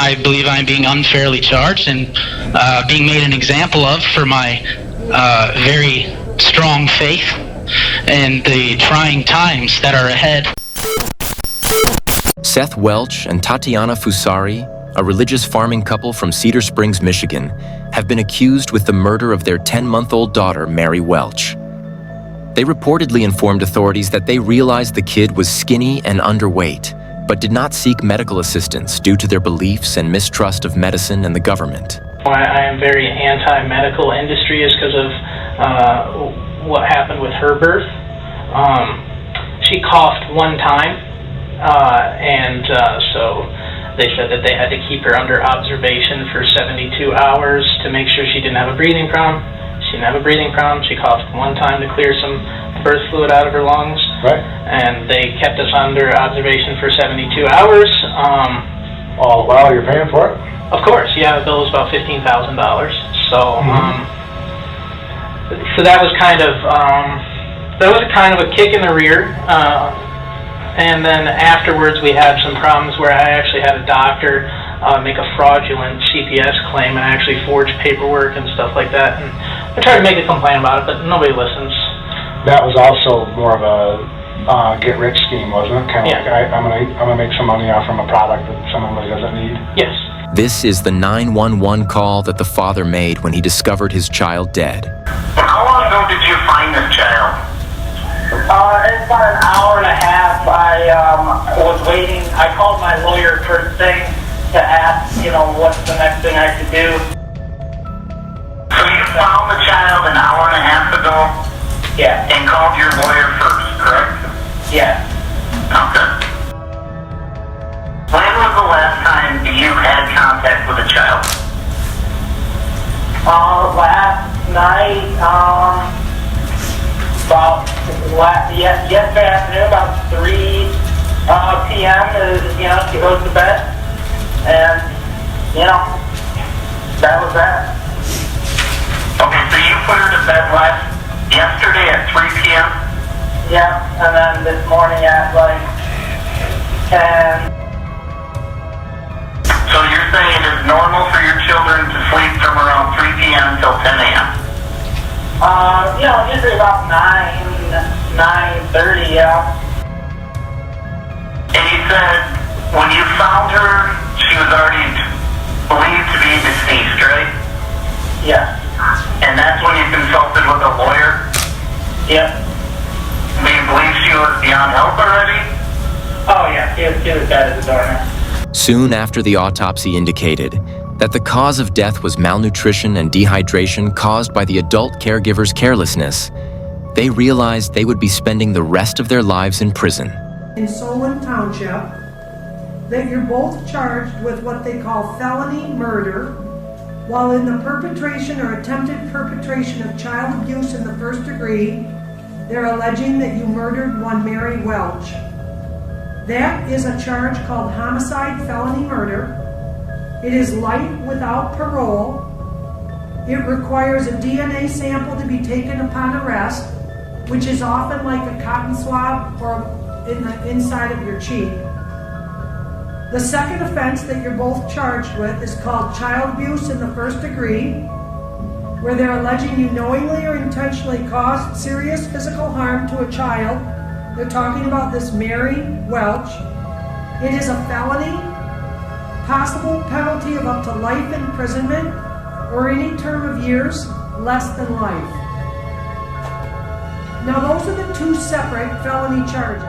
I believe I'm being unfairly charged and being made an example of for my very strong faith and the trying times that are ahead. Seth Welch and Tatiana Fusari, a religious farming couple from Cedar Springs, Michigan, have been accused with the murder of their 10-month-old daughter, Mary Welch. They reportedly informed authorities that they realized the kid was skinny and underweight, but did not seek medical assistance due to their beliefs and mistrust of medicine and the government. Why I am very anti-medical industry is because of what happened with her birth. She coughed one time, so they said that they had to keep her under observation for 72 hours to make sure she didn't have a breathing problem. She didn't have a breathing problem. She coughed one time to clear some birth fluid out of her lungs. Right. And they kept us under observation for 72 hours. Oh, wow, you're paying for it? Of course, yeah, the bill was about $15,000. So, so that was kind of a kick in the rear. And then afterwards we had some problems where I actually had a doctor make a fraudulent CPS claim and actually forged paperwork and stuff like that. And I tried to make a complaint about it, but nobody listens. That was also more of a get-rich scheme, wasn't it? Kind of like, I'm gonna make some money off from a product that someone really doesn't need. Yes. This is the 911 call that the father made when he discovered his child dead. How long ago did you find this child? It's about an hour and a half. I was waiting. I called my lawyer first thing to ask, what's the next thing I should do. So you found the child an hour and a half ago? Yeah. And called your lawyer first, correct? Yeah. Okay. When was the last time you had contact with a child? Last night, yesterday afternoon, about 3 p.m. She goes to bed, and that was that. Okay, so you put her to bed yesterday at 3 p.m.? Yeah, and then this morning at 10. So you're saying it is normal for your children to sleep from around 3 p.m. till 10 a.m.? Usually about 9:30, yeah. And you said when you found her, she was already believed to be deceased, right? Yeah. And that's when you consulted with a lawyer? Yep. Do you believe she was beyond help already? Oh yeah, she was dead as a doorman. Soon after the autopsy indicated that the cause of death was malnutrition and dehydration caused by the adult caregiver's carelessness, they realized they would be spending the rest of their lives in prison. In Solon Township, that you're both charged with what they call felony murder while in the perpetration or attempted perpetration of child abuse in the first degree. They're alleging that you murdered one Mary Welch. That is a charge called homicide felony murder. It is life without parole. It requires a DNA sample to be taken upon arrest, which is often like a cotton swab or in the inside of your cheek. The second offense that you're both charged with is called child abuse in the first degree, where they're alleging you knowingly or intentionally caused serious physical harm to a child. They're talking about this Mary Welch. It is a felony, possible penalty of up to life imprisonment or any term of years less than life. Now those are the two separate felony charges.